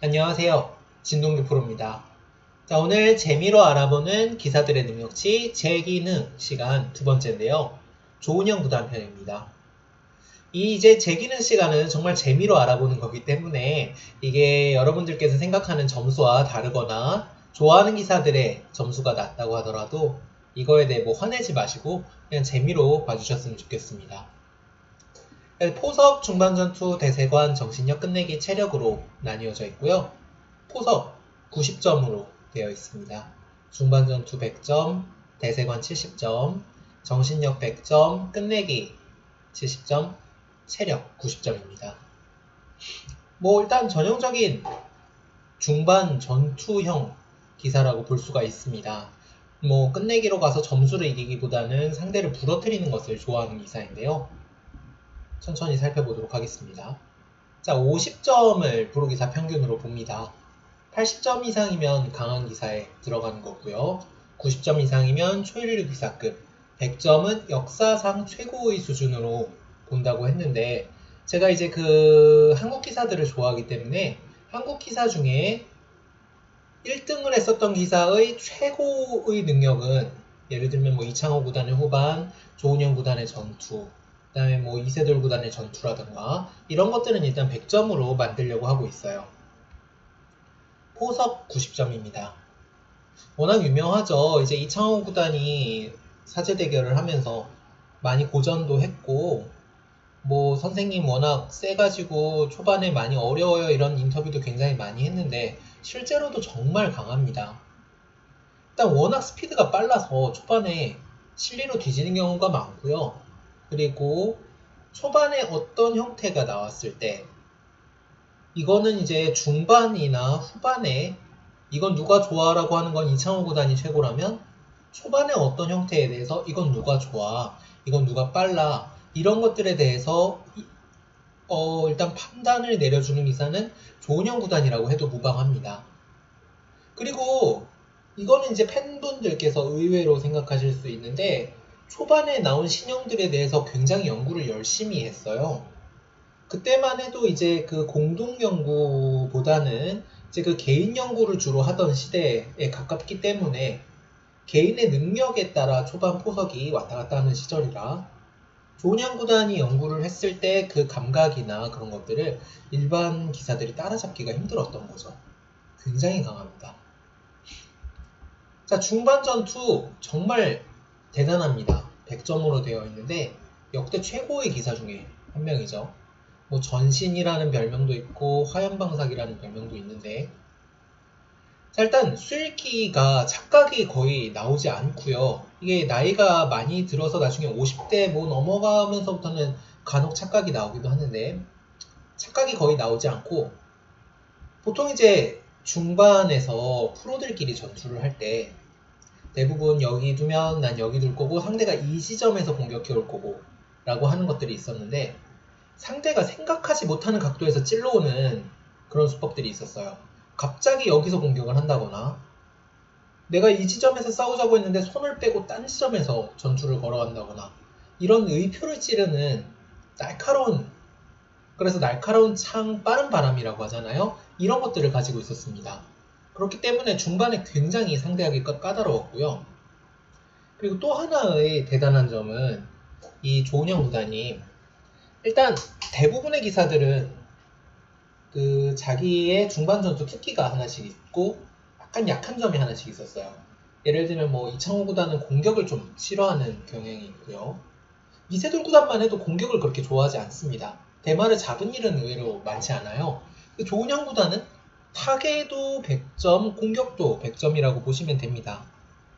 안녕하세요. 진동규 프로입니다. 자, 오늘 재미로 알아보는 기사들의 능력치 재기능 시간 두 번째인데요. 조은영 구단 편입니다. 이제 재기능 시간은 정말 재미로 알아보는 거기 때문에 이게 여러분들께서 생각하는 점수와 다르거나 좋아하는 기사들의 점수가 낮다고 하더라도 이거에 대해 뭐 화내지 마시고 그냥 재미로 봐주셨으면 좋겠습니다. 포석, 중반전투, 대세관, 정신력, 끝내기, 체력으로 나뉘어져 있고요. 포석 90점으로 되어 있습니다. 중반전투 100점, 대세관 70점, 정신력 100점, 끝내기 70점, 체력 90점입니다. 뭐 일단 전형적인 중반 전투형 기사라고 볼 수가 있습니다. 뭐 끝내기로 가서 점수를 이기기보다는 상대를 부러뜨리는 것을 좋아하는 기사인데요. 천천히 살펴보도록 하겠습니다. 자, 50점을 프로기사 평균으로 봅니다. 80점 이상이면 강한 기사에 들어가는 거고요. 90점 이상이면 초일류 기사급, 100점은 역사상 최고의 수준으로 본다고 했는데 제가 이제 그 한국 기사들을 좋아하기 때문에 한국 기사 중에 1등을 했었던 기사의 최고의 능력은 예를 들면 뭐 이창호 구단의 후반, 조은영 구단의 전투, 그 다음에 뭐 이세돌 구단의 전투라든가 이런 것들은 일단 100점으로 만들려고 하고 있어요. 포석 90점입니다. 워낙 유명하죠. 이제 이창호 구단이 사제 대결을 하면서 많이 고전도 했고 뭐 선생님 워낙 세가지고 초반에 많이 어려워요 이런 인터뷰도 굉장히 많이 했는데 실제로도 정말 강합니다. 일단 워낙 스피드가 빨라서 초반에 실리로 뒤지는 경우가 많고요. 그리고 초반에 어떤 형태가 나왔을 때 이거는 이제 중반이나 후반에 이건 누가 좋아 라고 하는 건 이창호 구단이 최고라면 초반에 어떤 형태에 대해서 이건 누가 좋아, 이건 누가 빨라 이런 것들에 대해서 일단 판단을 내려주는 기사는 조은영 구단이라고 해도 무방합니다. 그리고 이거는 이제 팬분들께서 의외로 생각하실 수 있는데 초반에 나온 신형들에 대해서 굉장히 연구를 열심히 했어요. 그때만 해도 이제 그 공동 연구보다는 이제 그 개인 연구를 주로 하던 시대에 가깝기 때문에 개인의 능력에 따라 초반 포석이 왔다 갔다 하는 시절이라 조은영 구단이 연구를 했을 때 그 감각이나 그런 것들을 일반 기사들이 따라잡기가 힘들었던 거죠. 굉장히 강합니다. 자, 중반 전투 정말 대단합니다. 100점으로 되어 있는데 역대 최고의 기사 중에 한 명이죠. 뭐 전신이라는 별명도 있고 화염방사기라는 별명도 있는데 자, 일단 수일기가 착각이 거의 나오지 않고요. 이게 나이가 많이 들어서 나중에 50대 뭐 넘어가면서부터는 간혹 착각이 나오기도 하는데 착각이 거의 나오지 않고 보통 이제 중반에서 프로들끼리 전투를 할 때 대부분 여기 두면 난 여기 둘 거고 상대가 이 지점에서 공격해 올 거고 라고 하는 것들이 있었는데 상대가 생각하지 못하는 각도에서 찔러오는 그런 수법들이 있었어요. 갑자기 여기서 공격을 한다거나 내가 이 지점에서 싸우자고 했는데 손을 빼고 딴 지점에서 전투를 걸어간다거나 이런 의표를 찌르는 날카로운 그래서 날카로운 창 빠른 바람이라고 하잖아요. 이런 것들을 가지고 있었습니다. 그렇기 때문에 중반에 굉장히 상대하기 까다로웠고요. 그리고 또 하나의 대단한 점은 이 조은영 구단이 일단 대부분의 기사들은 그 자기의 중반 전투 특기가 하나씩 있고 약간 약한 점이 하나씩 있었어요. 예를 들면 뭐 이창호 구단은 공격을 좀 싫어하는 경향이 있고요. 이세돌 구단만 해도 공격을 그렇게 좋아하지 않습니다. 대마를 잡은 일은 의외로 많지 않아요. 조은영 구단은 타계도 100점, 공격도 100점이라고 보시면 됩니다.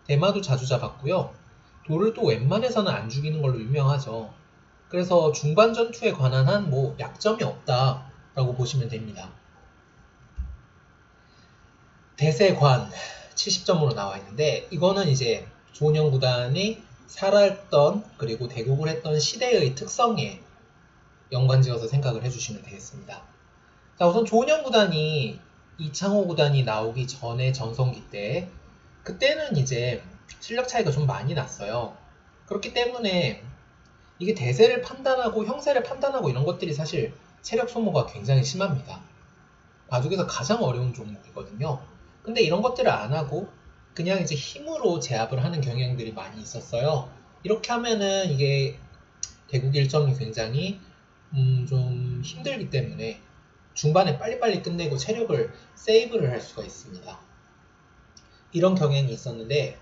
대마도 자주 잡았고요. 돌을 또 웬만해서는 안 죽이는 걸로 유명하죠. 그래서 중반 전투에 관한 한 뭐 약점이 없다라고 보시면 됩니다. 대세관 70점으로 나와 있는데 이거는 이제 조은영 구단이 살았던 그리고 대국을 했던 시대의 특성에 연관지어서 생각을 해주시면 되겠습니다. 자, 우선 조은영 구단이 이창호 구단이 나오기 전에 전성기 때 그때는 이제 실력 차이가 좀 많이 났어요. 그렇기 때문에 이게 대세를 판단하고 형세를 판단하고 이런 것들이 사실 체력 소모가 굉장히 심합니다. 바둑에서 가장 어려운 종목이거든요. 근데 이런 것들을 안 하고 그냥 이제 힘으로 제압을 하는 경향들이 많이 있었어요. 이렇게 하면은 이게 대국 일정이 굉장히 좀 힘들기 때문에 중반에 빨리빨리 끝내고 체력을 세이브를 할 수가 있습니다. 이런 경향이 있었는데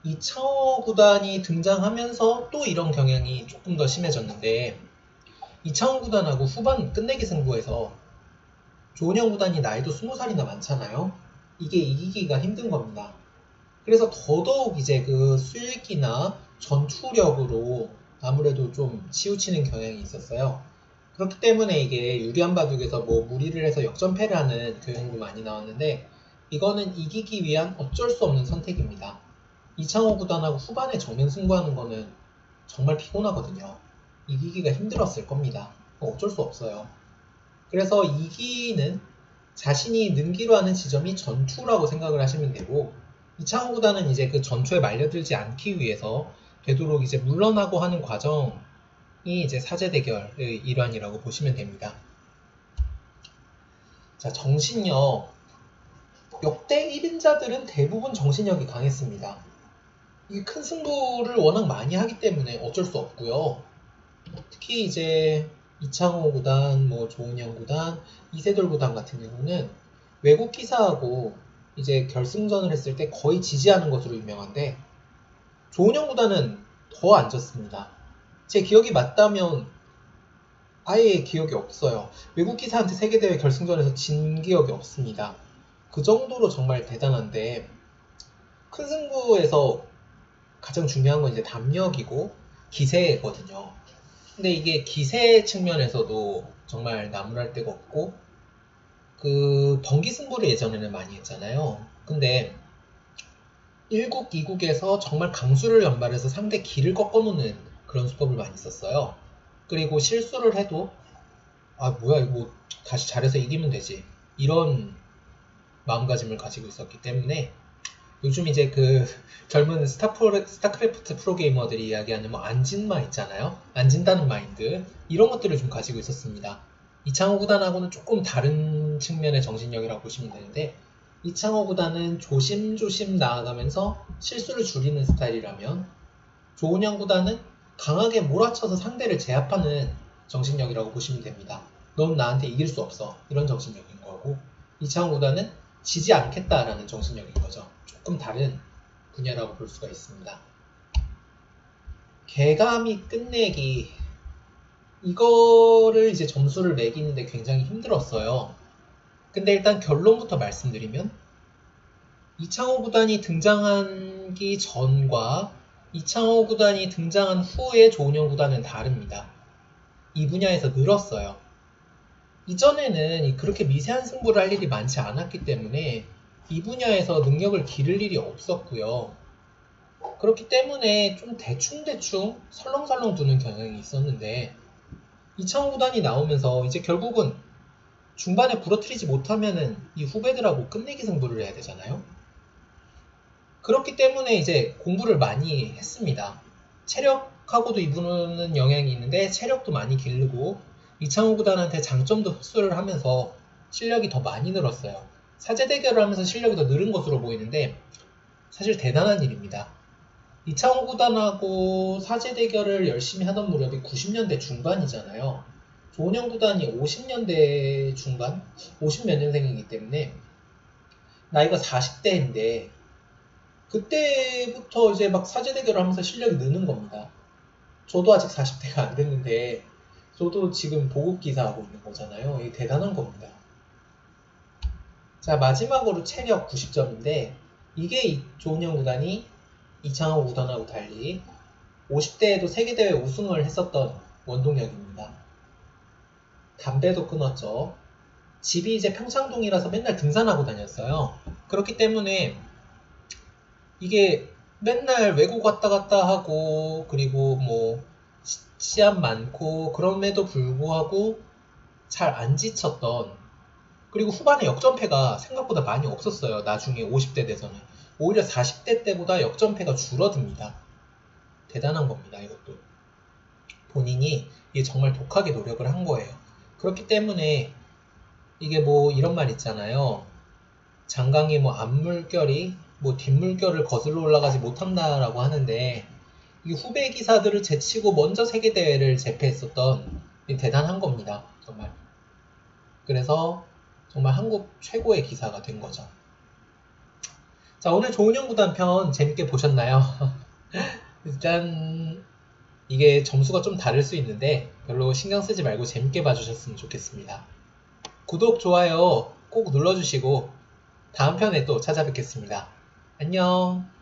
이창호 구단이 등장하면서 또 이런 경향이 조금 더 심해졌는데 이창호 구단하고 후반 끝내기 승부에서 조은영 구단이 나이도 20살이나 많잖아요. 이게 이기기가 힘든 겁니다. 그래서 더더욱 이제 그 수익이나 전투력으로 아무래도 좀 치우치는 경향이 있었어요. 그렇기 때문에 이게 유리한 바둑에서 뭐 무리를 해서 역전패를 하는 경향도 많이 나왔는데 이거는 이기기 위한 어쩔 수 없는 선택입니다. 이창호 구단하고 후반에 정면 승부하는 거는 정말 피곤하거든요. 이기기가 힘들었을 겁니다. 어쩔 수 없어요. 그래서 이기는 자신이 능기로 하는 지점이 전투라고 생각을 하시면 되고 이창호 구단은 이제 그 전투에 말려들지 않기 위해서 되도록 이제 물러나고 하는 과정이 이제 사제 대결의 일환이라고 보시면 됩니다. 자, 정신력. 역대 1인자들은 대부분 정신력이 강했습니다. 이 큰 승부를 워낙 많이 하기 때문에 어쩔 수 없고요. 특히 이제 이창호 구단, 뭐 조은영 구단, 이세돌 구단 같은 경우는 외국 기사하고 이제 결승전을 했을 때 거의 지지하는 것으로 유명한데 조은영 구단은 더 안 졌습니다. 제 기억이 맞다면 아예 기억이 없어요. 외국 기사한테 세계대회 결승전에서 진 기억이 없습니다. 그 정도로 정말 대단한데 큰 승부에서 가장 중요한 건 이제 담력이고 기세거든요. 근데 이게 기세 측면에서도 정말 나무랄 데가 없고 그 번기 승부를 예전에는 많이 했잖아요. 근데 1국, 2국에서 정말 강수를 연발해서 상대 기를 꺾어놓는 그런 수법을 많이 썼어요. 그리고 실수를 해도 아 뭐야 이거 다시 잘해서 이기면 되지 이런 마음가짐을 가지고 있었기 때문에 요즘 이제 그 젊은 스타크래프트 프로게이머들이 이야기하는 뭐 안 진마 있잖아요. 안 진다는 마인드 이런 것들을 좀 가지고 있었습니다. 이창호 구단하고는 조금 다른 측면의 정신력이라고 보시면 되는데 이창호 구단은 조심조심 나아가면서 실수를 줄이는 스타일이라면 조은영 구단은 강하게 몰아쳐서 상대를 제압하는 정신력이라고 보시면 됩니다. 넌 나한테 이길 수 없어 이런 정신력인 거고 이창호 구단은 지지 않겠다라는 정신력인 거죠. 조금 다른 분야라고 볼 수가 있습니다. 개감이 끝내기 이거를 이제 점수를 매기는데 굉장히 힘들었어요. 근데 일단 결론부터 말씀드리면 이창호 구단이 등장하기 전과 이창호 구단이 등장한 후의 조은영 구단은 다릅니다. 이 분야에서 늘었어요. 이전에는 그렇게 미세한 승부를 할 일이 많지 않았기 때문에 이 분야에서 능력을 기를 일이 없었고요. 그렇기 때문에 좀 대충대충 설렁설렁 두는 경향이 있었는데 이창호 구단이 나오면서 이제 결국은 중반에 부러뜨리지 못하면은 이 후배들하고 끝내기 승부를 해야 되잖아요. 그렇기 때문에 이제 공부를 많이 했습니다. 체력하고도 이분은 영향이 있는데 체력도 많이 기르고 이창호 구단한테 장점도 흡수를 하면서 실력이 더 많이 늘었어요. 사제 대결을 하면서 실력이 더 늘은 것으로 보이는데 사실 대단한 일입니다. 이창호 구단하고 사제 대결을 열심히 하던 무렵이 90년대 중반이잖아요. 조은영 구단이 50년대 중반? 50몇 년생이기 때문에 나이가 40대인데 그때부터 이제 막 사제 대결을 하면서 실력이 느는 겁니다. 저도 아직 40대가 안 됐는데 저도 지금 보급 기사하고 있는 거잖아요. 이게 대단한 겁니다. 자, 마지막으로 체력 90점인데 이게 조은영 구단이 이창호 구단하고 달리 50대에도 세계대회 우승을 했었던 원동력입니다. 담배도 끊었죠. 집이 이제 평창동이라서 맨날 등산하고 다녔어요. 그렇기 때문에 이게 맨날 외국 왔다 갔다 하고 그리고 뭐 시합 많고 그럼에도 불구하고 잘 안 지쳤던 그리고 후반에 역전패가 생각보다 많이 없었어요. 나중에 50대 돼서는 오히려 40대 때보다 역전패가 줄어듭니다. 대단한 겁니다. 이것도 본인이 이게 정말 독하게 노력을 한 거예요. 그렇기 때문에 이게 뭐 이런 말 있잖아요. 장강이 뭐 앞물결이 뭐 뒷물결을 거슬러 올라가지 못한다라고 하는데 이 후배 기사들을 제치고 먼저 세계대회를 제패했었던 대단한 겁니다. 정말. 그래서 정말 한국 최고의 기사가 된 거죠. 자, 오늘 조은영 구단 편 재밌게 보셨나요? 일단 이게 점수가 좀 다를 수 있는데 별로 신경 쓰지 말고 재밌게 봐주셨으면 좋겠습니다. 구독, 좋아요 꼭 눌러주시고 다음 편에 또 찾아뵙겠습니다. 안녕.